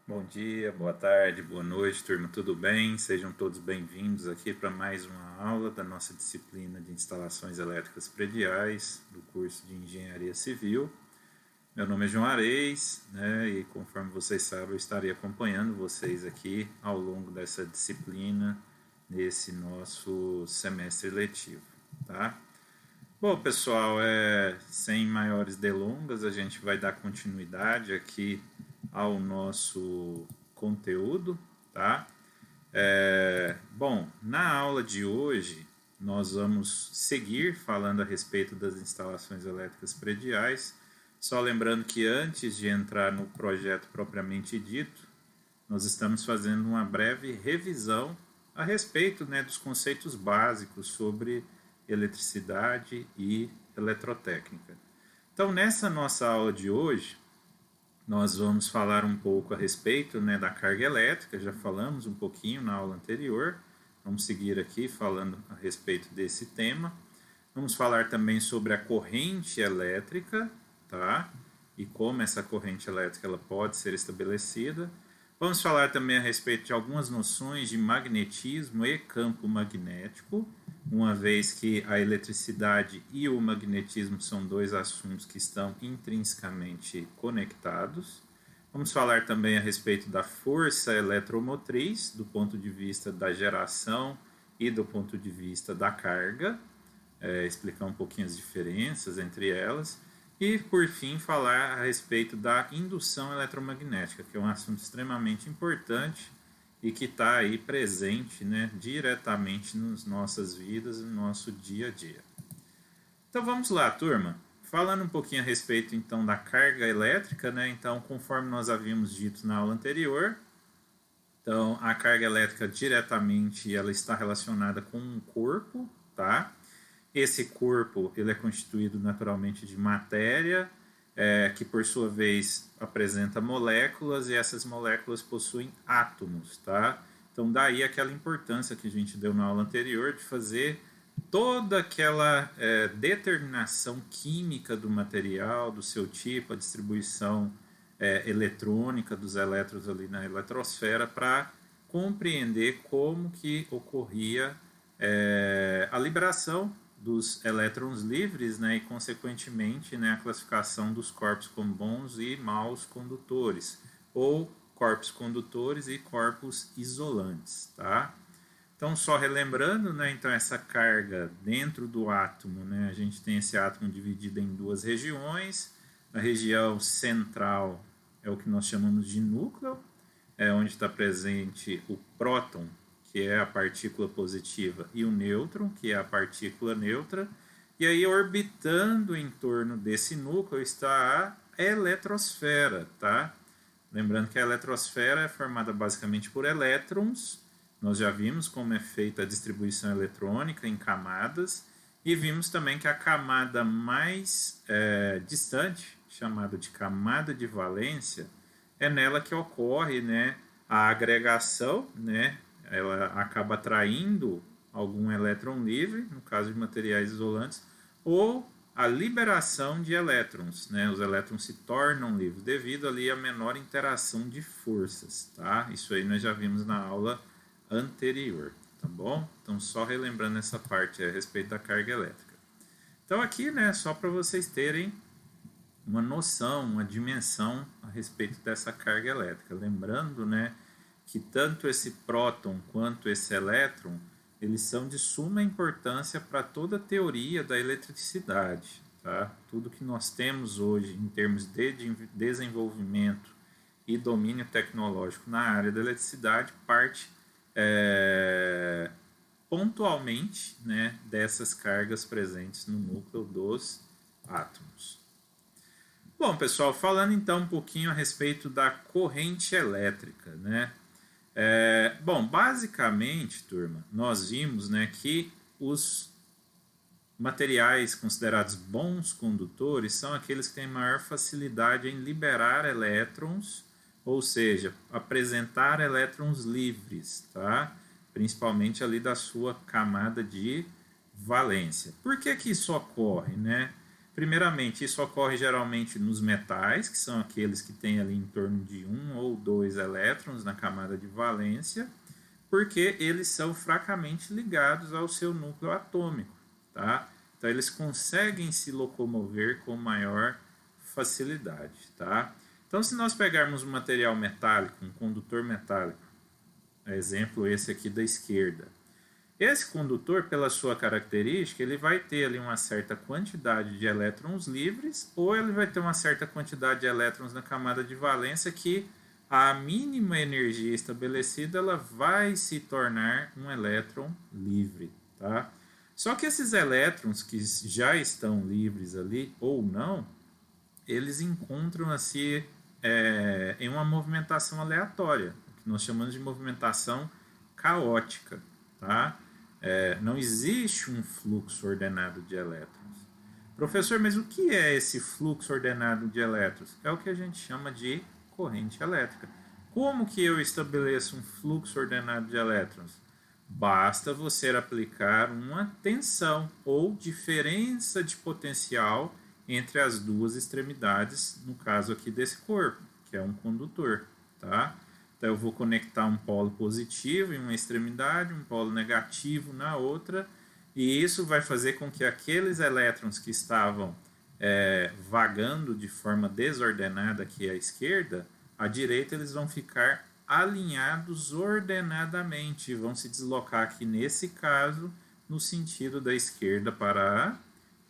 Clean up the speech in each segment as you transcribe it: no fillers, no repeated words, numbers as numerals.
Bom dia, boa tarde, boa noite, turma, tudo bem? Sejam todos bem-vindos aqui para mais uma aula da nossa disciplina de instalações elétricas prediais do curso de Engenharia Civil. Meu nome é João Areis, né, e conforme vocês sabem, eu estarei acompanhando vocês aqui ao longo dessa disciplina nesse nosso semestre letivo, tá? Bom, pessoal, sem maiores delongas, a gente vai dar continuidade aqui ao nosso conteúdo, tá? Bom, na aula de hoje, nós vamos seguir falando a respeito das instalações elétricas prediais, só lembrando que antes de entrar no projeto propriamente dito, nós estamos fazendo uma breve revisão a respeito, né, dos conceitos básicos sobre eletricidade e eletrotécnica. Então, nessa nossa aula de hoje, nós vamos falar um pouco a respeito, né, da carga elétrica, já falamos um pouquinho na aula anterior, vamos seguir aqui falando a respeito desse tema. Vamos falar também sobre a corrente elétrica, tá? E como essa corrente elétrica ela pode ser estabelecida. Vamos falar também a respeito de algumas noções de magnetismo e campo magnético, uma vez que a eletricidade e o magnetismo são dois assuntos que estão intrinsecamente conectados. Vamos falar também a respeito da força eletromotriz, do ponto de vista da geração e do ponto de vista da carga, explicar um pouquinho as diferenças entre elas. E, por fim, falar a respeito da indução eletromagnética, que é um assunto extremamente importante e que está aí presente, né, diretamente nas nossas vidas e no nosso dia a dia. Então vamos lá, turma. Falando um pouquinho a respeito então da carga elétrica, né? Então, conforme nós havíamos dito na aula anterior, então a carga elétrica diretamente ela está relacionada com um corpo, tá? Esse corpo ele é constituído naturalmente de matéria, que por sua vez apresenta moléculas e essas moléculas possuem átomos, tá? Então daí aquela importância que a gente deu na aula anterior de fazer toda aquela determinação química do material, do seu tipo, a distribuição eletrônica dos elétrons ali na eletrosfera para compreender como que ocorria a liberação dos elétrons livres, né, e consequentemente, né, a classificação dos corpos como bons e maus condutores, ou corpos condutores e corpos isolantes, tá? Então, só relembrando, né, então essa carga dentro do átomo, né, a gente tem esse átomo dividido em duas regiões. A região central é o que nós chamamos de núcleo, onde está presente o próton, que é a partícula positiva, e o nêutron, que é a partícula neutra. E aí, orbitando em torno desse núcleo, está a eletrosfera, tá? Lembrando que a eletrosfera é formada basicamente por elétrons. Nós já vimos como é feita a distribuição eletrônica em camadas e vimos também que a camada mais distante, chamada de camada de valência, é nela que ocorre, né, a agregação, né, ela acaba atraindo algum elétron livre, no caso de materiais isolantes, ou a liberação de elétrons, né? Os elétrons se tornam livres devido ali à menor interação de forças, tá? Isso aí nós já vimos na aula anterior, tá bom? Então só relembrando essa parte a respeito da carga elétrica. Então aqui, né, só para vocês terem uma noção, uma dimensão a respeito dessa carga elétrica, lembrando, né, que tanto esse próton quanto esse elétron, eles são de suma importância para toda a teoria da eletricidade. Tá? Tudo que nós temos hoje em termos de desenvolvimento e domínio tecnológico na área da eletricidade parte pontualmente, né, dessas cargas presentes no núcleo dos átomos. Bom, pessoal, falando então um pouquinho a respeito da corrente elétrica, né? Bom, basicamente, turma, nós vimos, né, que os materiais considerados bons condutores são aqueles que têm maior facilidade em liberar elétrons, ou seja, apresentar elétrons livres, tá? Principalmente ali da sua camada de valência. Por que que isso ocorre, né? Primeiramente, isso ocorre geralmente nos metais, que são aqueles que têm ali em torno de 1 ou 2 elétrons na camada de valência, porque eles são fracamente ligados ao seu núcleo atômico, tá? Então, eles conseguem se locomover com maior facilidade, tá? Então, se nós pegarmos um material metálico, um condutor metálico, exemplo esse aqui da esquerda, esse condutor, pela sua característica, ele vai ter ali uma certa quantidade de elétrons livres, ou ele vai ter uma certa quantidade de elétrons na camada de valência que a mínima energia estabelecida ela vai se tornar um elétron livre, tá? Só que esses elétrons que já estão livres ali ou não, eles encontram-se em uma movimentação aleatória, que nós chamamos de movimentação caótica, tá? Não existe um fluxo ordenado de elétrons. Professor, mas o que é esse fluxo ordenado de elétrons? É o que a gente chama de corrente elétrica. Como que eu estabeleço um fluxo ordenado de elétrons? Basta você aplicar uma tensão ou diferença de potencial entre as duas extremidades, no caso aqui desse corpo, que é um condutor, tá? Então, eu vou conectar um polo positivo em uma extremidade, um polo negativo na outra, e isso vai fazer com que aqueles elétrons que estavam vagando de forma desordenada aqui à esquerda, à direita eles vão ficar alinhados ordenadamente, vão se deslocar aqui nesse caso no sentido da esquerda para a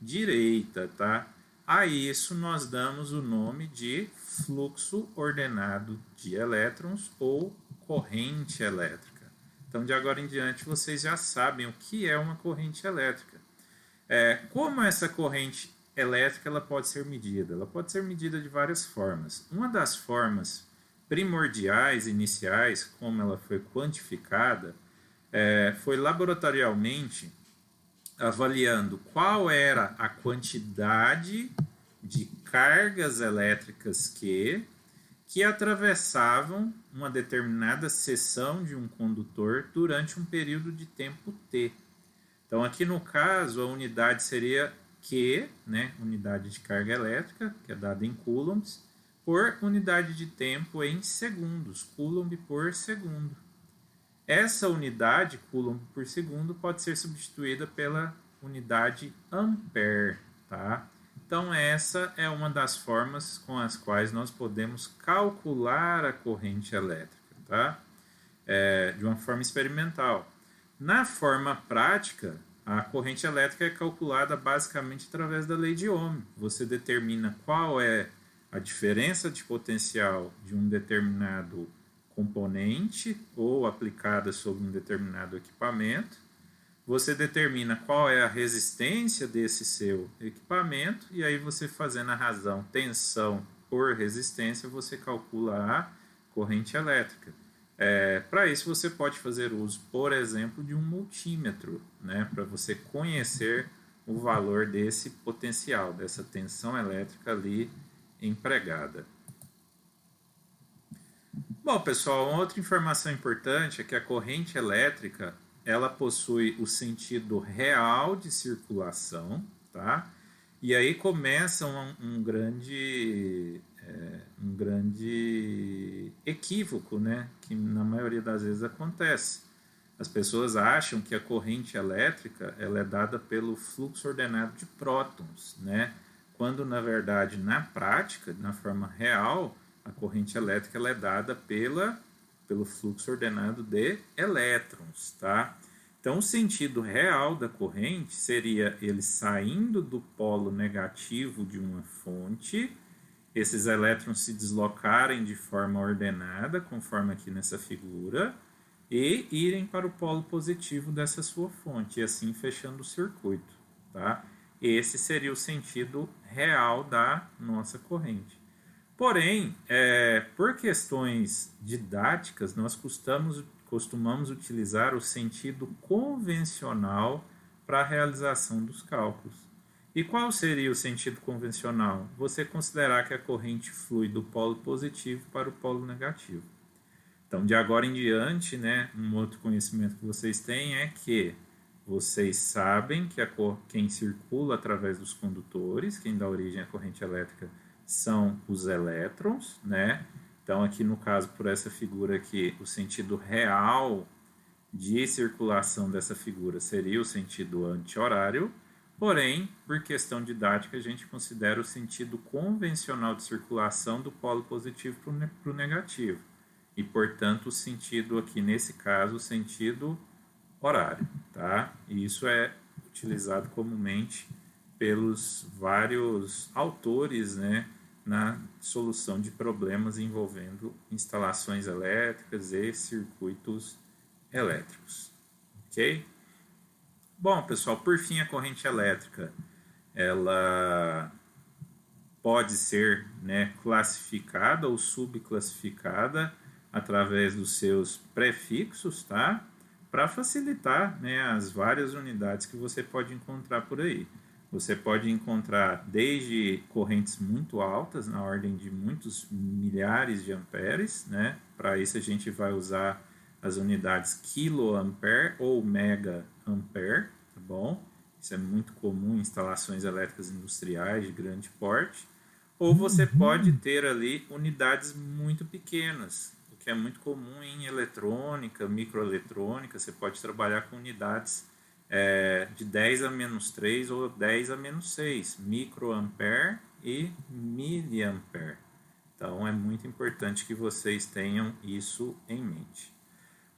direita, tá? A isso nós damos o nome de fluxo ordenado de elétrons ou corrente elétrica. Então, de agora em diante, vocês já sabem o que é uma corrente elétrica. Como essa corrente elétrica ela pode ser medida? Ela pode ser medida de várias formas. Uma das formas primordiais, iniciais, como ela foi quantificada, foi laboratorialmente avaliando qual era a quantidade de cargas elétricas que atravessavam uma determinada seção de um condutor durante um período de tempo t. Então, aqui no caso, a unidade seria Q, né, unidade de carga elétrica, que é dada em coulombs, por unidade de tempo em segundos, coulomb por segundo. Essa unidade, coulomb por segundo, pode ser substituída pela unidade ampere, tá? Então, essa é uma das formas com as quais nós podemos calcular a corrente elétrica, tá? De uma forma experimental. Na forma prática, a corrente elétrica é calculada basicamente através da lei de Ohm. Você determina qual é a diferença de potencial de um determinado componente ou aplicada sobre um determinado equipamento. Você determina qual é a resistência desse seu equipamento e aí você fazendo a razão tensão por resistência, você calcula a corrente elétrica. Para isso você pode fazer uso, por exemplo, de um multímetro, né, para você conhecer o valor desse potencial, dessa tensão elétrica ali empregada. Bom, pessoal, uma outra informação importante é que a corrente elétrica ela possui o sentido real de circulação, tá? E aí começa um grande equívoco, né? Que na maioria das vezes acontece. As pessoas acham que a corrente elétrica ela é dada pelo fluxo ordenado de prótons, né? Quando na verdade na prática, na forma real, a corrente elétrica ela é dada pelo fluxo ordenado de elétrons, tá? Então, o sentido real da corrente seria ele saindo do polo negativo de uma fonte, esses elétrons se deslocarem de forma ordenada, conforme aqui nessa figura, e irem para o polo positivo dessa sua fonte, e assim fechando o circuito, tá? Esse seria o sentido real da nossa corrente. Porém, por questões didáticas, nós costumamos utilizar o sentido convencional para a realização dos cálculos. E qual seria o sentido convencional? Você considerar que a corrente flui do polo positivo para o polo negativo. Então, de agora em diante, né, um outro conhecimento que vocês têm é que vocês sabem que quem circula através dos condutores, quem dá origem à corrente elétrica, são os elétrons, né? Então, aqui no caso, por essa figura aqui, o sentido real de circulação dessa figura seria o sentido anti-horário, porém, por questão didática, a gente considera o sentido convencional de circulação do polo positivo para o negativo. E, portanto, o sentido aqui, nesse caso, o sentido horário, tá? E isso é utilizado comumente pelos vários autores, né, na solução de problemas envolvendo instalações elétricas e circuitos elétricos, ok? Bom, pessoal, por fim, a corrente elétrica, ela pode ser, né, classificada ou subclassificada através dos seus prefixos, tá? Para facilitar, né, as várias unidades que você pode encontrar por aí. Você pode encontrar desde correntes muito altas, na ordem de muitos milhares de amperes, né? Para isso a gente vai usar as unidades quiloampere ou mega-ampere, tá bom? Isso é muito comum em instalações elétricas industriais de grande porte. Ou você pode ter ali unidades muito pequenas, o que é muito comum em eletrônica, microeletrônica. Você pode trabalhar com unidades de 10 a menos 3 ou 10 a menos 6, microampere e miliampere. Então, é muito importante que vocês tenham isso em mente.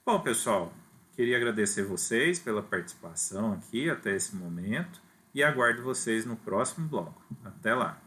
Bom, pessoal, queria agradecer vocês pela participação aqui até esse momento e aguardo vocês no próximo bloco. Até lá!